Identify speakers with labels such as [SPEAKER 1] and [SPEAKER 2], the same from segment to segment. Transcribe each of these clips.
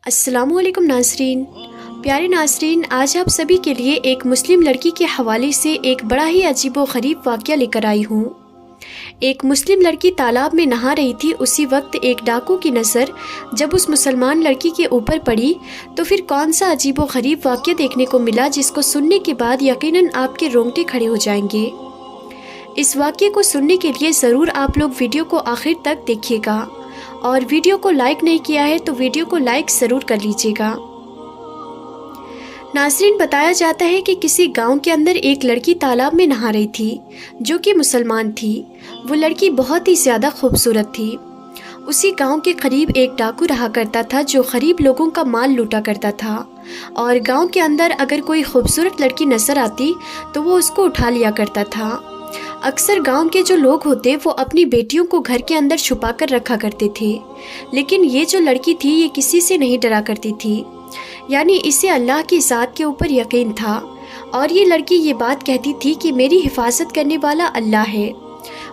[SPEAKER 1] السلام علیکم ناظرین، پیارے ناظرین، آج آپ سبھی کے لیے ایک مسلم لڑکی کے حوالے سے ایک بڑا ہی عجیب و غریب واقعہ لے کر آئی ہوں۔ ایک مسلم لڑکی تالاب میں نہا رہی تھی، اسی وقت ایک ڈاکو کی نظر جب اس مسلمان لڑکی کے اوپر پڑی تو پھر کون سا عجیب و غریب واقعہ دیکھنے کو ملا جس کو سننے کے بعد یقیناً آپ کے رونگٹے کھڑے ہو جائیں گے۔ اس واقعے کو سننے کے لیے ضرور آپ لوگ ویڈیو کو آخر تک دیکھیے گا، اور ویڈیو کو لائک نہیں کیا ہے تو ویڈیو کو لائک ضرور کر لیجیے گا۔ ناظرین، بتایا جاتا ہے کہ کسی گاؤں کے اندر ایک لڑکی تالاب میں نہا رہی تھی جو کہ مسلمان تھی۔ وہ لڑکی بہت ہی زیادہ خوبصورت تھی۔ اسی گاؤں کے قریب ایک ڈاکو رہا کرتا تھا جو غریب لوگوں کا مال لوٹا کرتا تھا، اور گاؤں کے اندر اگر کوئی خوبصورت لڑکی نظر آتی تو وہ اس کو اٹھا لیا کرتا تھا۔ اکثر گاؤں کے جو لوگ ہوتے وہ اپنی بیٹیوں کو گھر کے اندر چھپا کر رکھا کرتے تھے، لیکن یہ جو لڑکی تھی یہ کسی سے نہیں ڈرا کرتی تھی، یعنی اسے اللہ کی ذات کے اوپر یقین تھا، اور یہ لڑکی یہ بات کہتی تھی کہ میری حفاظت کرنے والا اللہ ہے،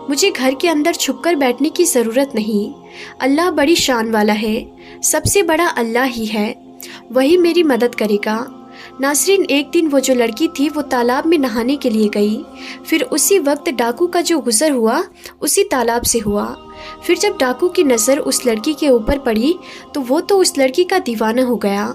[SPEAKER 1] مجھے گھر کے اندر چھپ کر بیٹھنے کی ضرورت نہیں، اللہ بڑی شان والا ہے، سب سے بڑا اللہ ہی ہے، وہی میری مدد کرے گا۔ ناظرین، ایک دن وہ جو لڑکی تھی وہ تالاب میں نہانے کے لیے گئی، پھر اسی وقت ڈاکو کا جو گزر ہوا اسی تالاب سے ہوا۔ پھر جب ڈاکو کی نظر اس لڑکی کے اوپر پڑی تو وہ تو اس لڑکی کا دیوانہ ہو گیا۔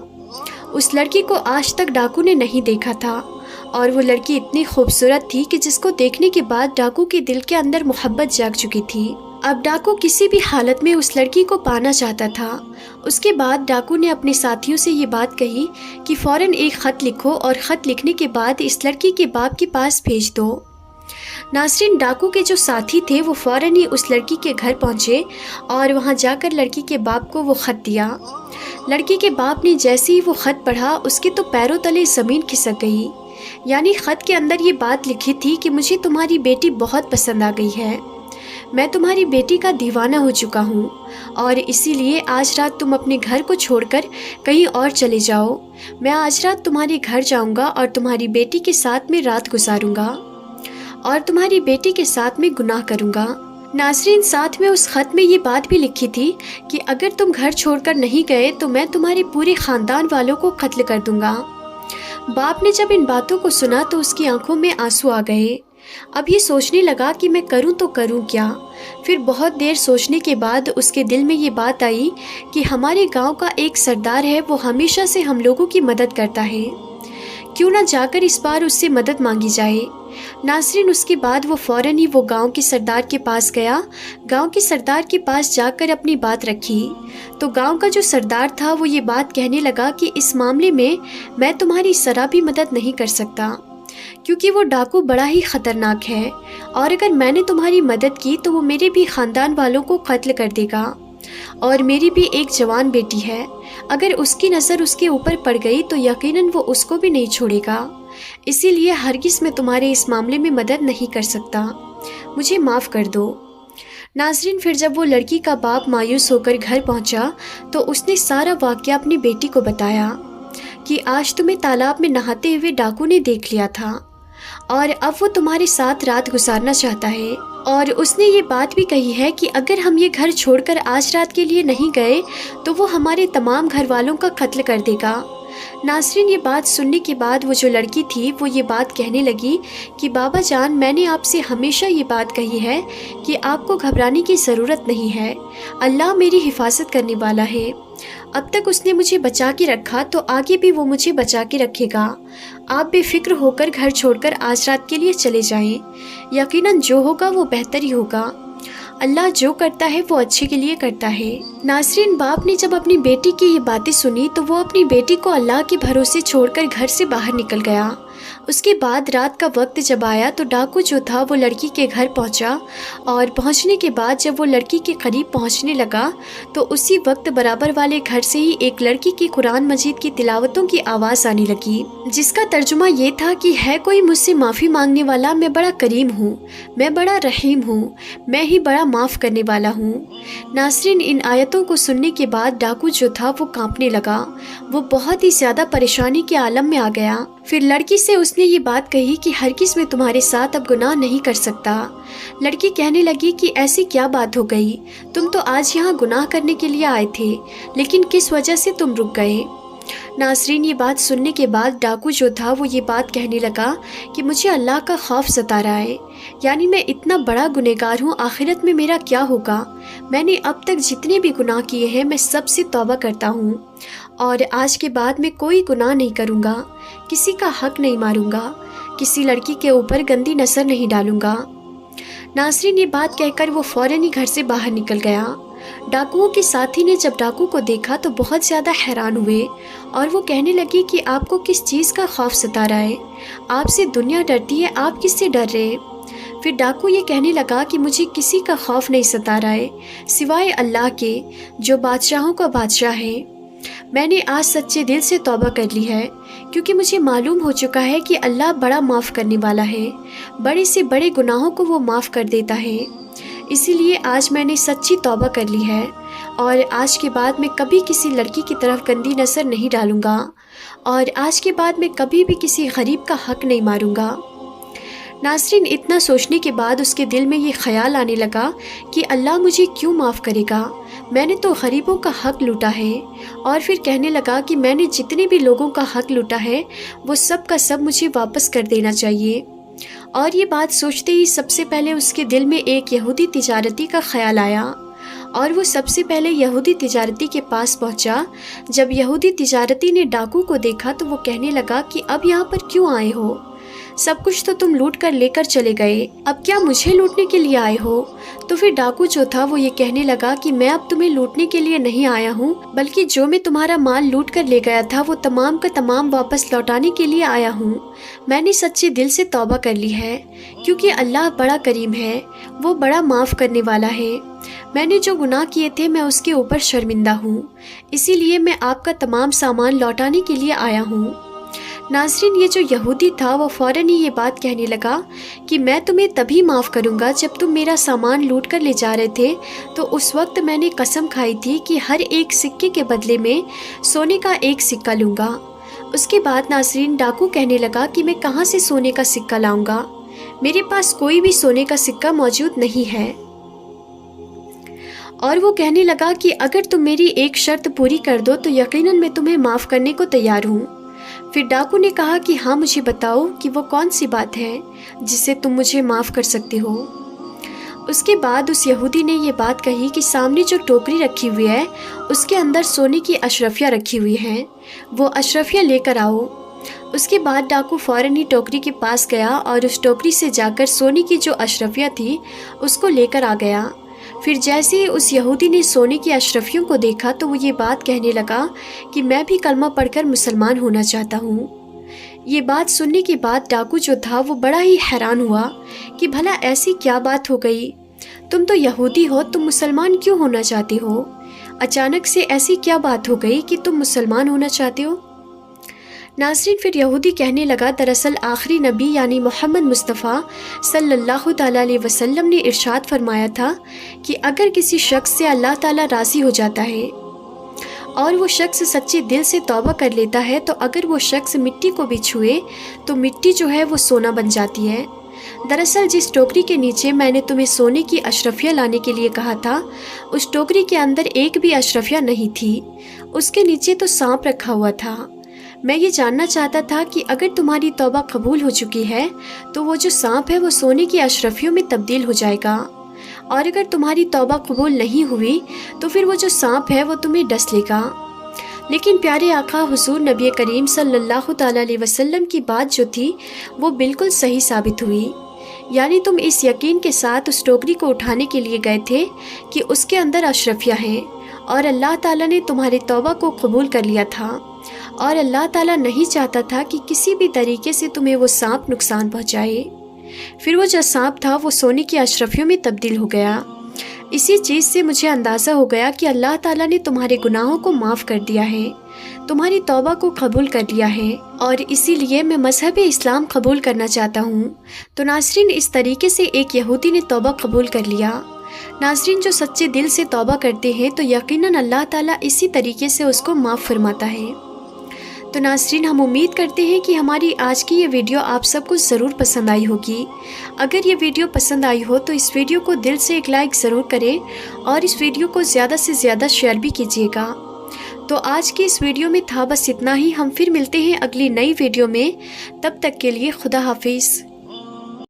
[SPEAKER 1] اس لڑکی کو آج تک ڈاکو نے نہیں دیکھا تھا، اور وہ لڑکی اتنی خوبصورت تھی کہ جس کو دیکھنے کے بعد ڈاکو کے دل کے اندر محبت جاگ چکی تھی۔ اب ڈاکو کسی بھی حالت میں اس لڑکی کو پانا چاہتا تھا۔ اس کے بعد ڈاکو نے اپنے ساتھیوں سے یہ بات کہی کہ فوراً ایک خط لکھو، اور خط لکھنے کے بعد اس لڑکی کے باپ کے پاس بھیج دو۔ ناظرین، ڈاکو کے جو ساتھی تھے وہ فوراً ہی اس لڑکی کے گھر پہنچے اور وہاں جا کر لڑکی کے باپ کو وہ خط دیا۔ لڑکی کے باپ نے جیسے ہی وہ خط پڑھا اس کے تو پیروں تلے زمین کھسک گئی، یعنی خط کے اندر یہ بات لکھی تھی کہ مجھے تمہاری بیٹی بہت پسند آ گئی ہے، میں تمہاری بیٹی کا دیوانہ ہو چکا ہوں، اور اسی لیے آج رات تم اپنے گھر کو چھوڑ کر کہیں اور چلے جاؤ۔ میں آج رات تمہارے گھر جاؤں گا اور تمہاری بیٹی کے ساتھ میں رات گزاروں گا، اور تمہاری بیٹی کے ساتھ میں گناہ کروں گا۔ ناظرین، ساتھ میں اس خط میں یہ بات بھی لکھی تھی کہ اگر تم گھر چھوڑ کر نہیں گئے تو میں تمہارے پورے خاندان والوں کو قتل کر دوں گا۔ باپ نے جب ان باتوں کو سنا تو اس کی آنکھوں میں آنسو آ گئے۔ اب یہ سوچنے لگا کہ میں کروں تو کروں کیا۔ پھر بہت دیر سوچنے کے بعد اس کے دل میں یہ بات آئی کہ ہمارے گاؤں کا ایک سردار ہے، وہ ہمیشہ سے ہم لوگوں کی مدد کرتا ہے، کیوں نہ جا کر اس بار اس سے مدد مانگی جائے۔ ناظرین، اس کے بعد وہ فوراً ہی وہ گاؤں کے سردار کے پاس گیا۔ گاؤں کے سردار کے پاس جا کر اپنی بات رکھی تو گاؤں کا جو سردار تھا وہ یہ بات کہنے لگا کہ اس معاملے میں تمہاری ذرا بھی مدد نہیں کر سکتا، کیونکہ وہ ڈاکو بڑا ہی خطرناک ہے، اور اگر میں نے تمہاری مدد کی تو وہ میرے بھی خاندان والوں کو قتل کر دے گا، اور میری بھی ایک جوان بیٹی ہے، اگر اس کی نظر اس کے اوپر پڑ گئی تو یقیناً وہ اس کو بھی نہیں چھوڑے گا، اسی لیے ہرگز میں تمہارے اس معاملے میں مدد نہیں کر سکتا، مجھے معاف کر دو۔ ناظرین، پھر جب وہ لڑکی کا باپ مایوس ہو کر گھر پہنچا تو اس نے سارا واقعہ اپنی بیٹی کو بتایا کہ آج تمہیں تالاب میں نہاتے ہوئے ڈاکو نے دیکھ لیا تھا، اور اب وہ تمہارے ساتھ رات گزارنا چاہتا ہے، اور اس نے یہ بات بھی کہی ہے کہ اگر ہم یہ گھر چھوڑ کر آج رات کے لیے نہیں گئے تو وہ ہمارے تمام گھر والوں کا قتل کر دے گا۔ ناظرین، یہ بات سننے کے بعد وہ جو لڑکی تھی وہ یہ بات کہنے لگی کہ بابا جان، میں نے آپ سے ہمیشہ یہ بات کہی ہے کہ آپ کو گھبرانے کی ضرورت نہیں ہے، اللہ میری حفاظت کرنے والا ہے، اب تک اس نے مجھے بچا کے رکھا تو آگے بھی وہ مجھے بچا کے رکھے گا، آپ بے فکر ہو کر گھر چھوڑ کر آج رات کے لیے چلے جائیں، یقیناً جو ہوگا وہ بہتر ہی ہوگا، اللہ جو کرتا ہے وہ اچھے کے لیے کرتا ہے۔ ناظرین، باپ نے جب اپنی بیٹی کی یہ باتیں سنی تو وہ اپنی بیٹی کو اللہ کے بھروسے چھوڑ کر گھر سے باہر نکل گیا۔ اس کے بعد رات کا وقت جب آیا تو ڈاکو جو تھا وہ لڑکی کے گھر پہنچا، اور پہنچنے کے بعد جب وہ لڑکی کے قریب پہنچنے لگا تو اسی وقت برابر والے گھر سے ہی ایک لڑکی کی قرآن مجید کی تلاوتوں کی آواز آنے لگی، جس کا ترجمہ یہ تھا کہ ہے کوئی مجھ سے معافی مانگنے والا، میں بڑا کریم ہوں، میں بڑا رحیم ہوں، میں ہی بڑا معاف کرنے والا ہوں۔ ناظرین، ان آیتوں کو سننے کے بعد ڈاکو جو تھا وہ کانپنے لگا، وہ بہت ہی زیادہ پریشانی کے عالم میں آ گیا۔ پھر لڑکی سے اس نے یہ بات کہی کہ ہرگز میں تمہارے ساتھ اب گناہ نہیں کر سکتا۔ لڑکی کہنے لگی کہ ایسی کیا بات ہو گئی، تم تو آج یہاں گناہ کرنے کے لیے آئے تھے، لیکن کس وجہ سے تم رک گئے؟ ناظرین، یہ بات سننے کے بعد ڈاکو جو تھا وہ یہ بات کہنے لگا کہ مجھے اللہ کا خوف ستا رہا ہے، یعنی میں اتنا بڑا گنہگار ہوں، آخرت میں میرا کیا ہوگا؟ میں نے اب تک جتنے بھی گناہ کیے ہیں میں سب سے توبہ کرتا ہوں، اور آج کے بعد میں کوئی گناہ نہیں کروں گا، کسی کا حق نہیں ماروں گا، کسی لڑکی کے اوپر گندی نظر نہیں ڈالوں گا۔ ناظرین، یہ بات کہہ کر وہ فوراً ہی گھر سے باہر نکل گیا۔ ڈاکوؤں کے ساتھی نے جب ڈاکو کو دیکھا تو بہت زیادہ حیران ہوئے، اور وہ کہنے لگی کہ آپ کو کس چیز کا خوف ستا رہا ہے؟ آپ سے دنیا ڈرتی ہے، آپ کس سے ڈر رہے ہیں؟ پھر ڈاکو یہ کہنے لگا کہ مجھے کسی کا خوف نہیں ستا رہا ہے سوائے اللہ کے، جو بادشاہوں کا بادشاہ ہے۔ میں نے آج سچے دل سے توبہ کر لی ہے، کیونکہ مجھے معلوم ہو چکا ہے کہ اللہ بڑا معاف کرنے والا ہے، بڑے سے بڑے گناہوں کو وہ معاف کر دیتا ہے۔ اسی لیے آج میں نے سچی توبہ کر لی ہے، اور آج کے بعد میں کبھی کسی لڑکی کی طرف گندی نظر نہیں ڈالوں گا، اور آج کے بعد میں کبھی بھی کسی غریب کا حق نہیں ماروں گا۔ ناظرین، اتنا سوچنے کے بعد اس کے دل میں یہ خیال آنے لگا کہ اللہ مجھے کیوں معاف کرے گا، میں نے تو غریبوں کا حق لوٹا ہے۔ اور پھر کہنے لگا کہ میں نے جتنے بھی لوگوں کا حق لوٹا ہے وہ سب کا سب مجھے واپس کر دینا چاہیے۔ اور یہ بات سوچتے ہی سب سے پہلے اس کے دل میں ایک یہودی تجارتی کا خیال آیا، اور وہ سب سے پہلے یہودی تجارتی کے پاس پہنچا۔ جب یہودی تجارتی نے ڈاکو کو دیکھا تو وہ کہنے لگا کہ اب یہاں پر کیوں آئے ہو؟ سب کچھ تو تم لوٹ کر لے کر چلے گئے، اب کیا مجھے لوٹنے کے لیے آئے ہو؟ تو پھر ڈاکو جو تھا وہ یہ کہنے لگا کہ میں اب تمہیں لوٹنے کے لیے نہیں آیا ہوں، بلکہ جو میں تمہارا مال لوٹ کر لے گیا تھا وہ تمام کا تمام واپس لوٹانے کے لیے آیا ہوں۔ میں نے سچے دل سے توبہ کر لی ہے، کیونکہ اللہ بڑا کریم ہے، وہ بڑا معاف کرنے والا ہے۔ میں نے جو گناہ کیے تھے میں اس کے اوپر شرمندہ ہوں، اسی لیے میں آپ کا تمام سامان لوٹانے کے لیے آیا ہوں۔ ناظرین، یہ جو یہودی تھا وہ فوراً ہی یہ بات کہنے لگا کہ میں تمہیں تبھی معاف کروں گا جب تم میرا سامان لوٹ کر لے جا رہے تھے، تو اس وقت میں نے قسم کھائی تھی کہ ہر ایک سکے کے بدلے میں سونے کا ایک سکہ لوں گا۔ اس کے بعد ناظرین، ڈاکو کہنے لگا کہ میں کہاں سے سونے کا سکہ لاؤں گا، میرے پاس کوئی بھی سونے کا سکہ موجود نہیں ہے۔ اور وہ کہنے لگا کہ اگر تم میری ایک شرط پوری کر دو تو یقیناً میں تمہیں معاف کرنے کو تیار ہوں۔ پھر ڈاکو نے کہا کہ ہاں، مجھے بتاؤ کہ وہ کون سی بات ہے جسے تم مجھے معاف کر سکتے ہو۔ اس کے بعد اس یہودی نے یہ بات کہی کہ سامنے جو ٹوکری رکھی ہوئی ہے اس کے اندر سونے کی اشرفیاں رکھی ہوئی ہیں، وہ اشرفیاں لے کر آؤ۔ اس کے بعد ڈاکو فوراً ہی ٹوکری کے پاس گیا اور اس ٹوکری سے جا کر سونے کی جو اشرفیاں تھی اس کو لے کر آ گیا۔ پھر جیسے ہی اس یہودی نے سونے کی اشرفیوں کو دیکھا تو وہ یہ بات کہنے لگا کہ میں بھی کلمہ پڑھ کر مسلمان ہونا چاہتا ہوں۔ یہ بات سننے کے بعد ڈاکو جو تھا وہ بڑا ہی حیران ہوا کہ بھلا ایسی کیا بات ہو گئی، تم تو یہودی ہو، تم مسلمان کیوں ہونا چاہتے ہو؟ اچانک سے ایسی کیا بات ہو گئی کہ تم مسلمان ہونا چاہتے ہو؟ ناظرین، پھر یہودی کہنے لگا دراصل آخری نبی یعنی محمد مصطفیٰ صلی اللہ تعالیٰ علیہ وسلم نے ارشاد فرمایا تھا کہ اگر کسی شخص سے اللہ تعالیٰ راضی ہو جاتا ہے اور وہ شخص سچے دل سے توبہ کر لیتا ہے تو اگر وہ شخص مٹی کو بھی چھوئے تو مٹی جو ہے وہ سونا بن جاتی ہے۔ دراصل جس ٹوکری کے نیچے میں نے تمہیں سونے کی اشرفیاں لانے کے لیے کہا تھا اس ٹوکری کے اندر ایک بھی اشرفیاں نہیں تھی، اس کے نیچے تو سانپ رکھا ہوا تھا۔ میں یہ جاننا چاہتا تھا کہ اگر تمہاری توبہ قبول ہو چکی ہے تو وہ جو سانپ ہے وہ سونے کی اشرفیوں میں تبدیل ہو جائے گا، اور اگر تمہاری توبہ قبول نہیں ہوئی تو پھر وہ جو سانپ ہے وہ تمہیں ڈس لے گا۔ لیکن پیارے آقا حضور نبی کریم صلی اللہ تعالیٰ علیہ وسلم کی بات جو تھی وہ بالکل صحیح ثابت ہوئی، یعنی تم اس یقین کے ساتھ اس ٹوکری کو اٹھانے کے لیے گئے تھے کہ اس کے اندر اشرفیاں ہیں، اور اللہ تعالیٰ نے تمہاری توبہ کو قبول کر لیا تھا، اور اللہ تعالیٰ نہیں چاہتا تھا کہ کسی بھی طریقے سے تمہیں وہ سانپ نقصان پہنچائے۔ پھر وہ جو سانپ تھا وہ سونے کی اشرفیوں میں تبدیل ہو گیا۔ اسی چیز سے مجھے اندازہ ہو گیا کہ اللہ تعالیٰ نے تمہارے گناہوں کو معاف کر دیا ہے، تمہاری توبہ کو قبول کر لیا ہے، اور اسی لیے میں مذہب اسلام قبول کرنا چاہتا ہوں۔ تو ناظرین، اس طریقے سے ایک یہودی نے توبہ قبول کر لیا۔ ناظرین، جو سچے دل سے توبہ کرتے ہیں تو یقیناً اللہ تعالیٰ اسی طریقے سے اس کو معاف فرماتا ہے۔ تو ناظرین، ہم امید کرتے ہیں کہ ہماری آج کی یہ ویڈیو آپ سب کو ضرور پسند آئی ہوگی۔ اگر یہ ویڈیو پسند آئی ہو تو اس ویڈیو کو دل سے ایک لائک ضرور کریں اور اس ویڈیو کو زیادہ سے زیادہ شیئر بھی کیجیے گا۔ تو آج کی اس ویڈیو میں تھا بس اتنا ہی۔ ہم پھر ملتے ہیں اگلی نئی ویڈیو میں، تب تک کے لیے خدا حافظ۔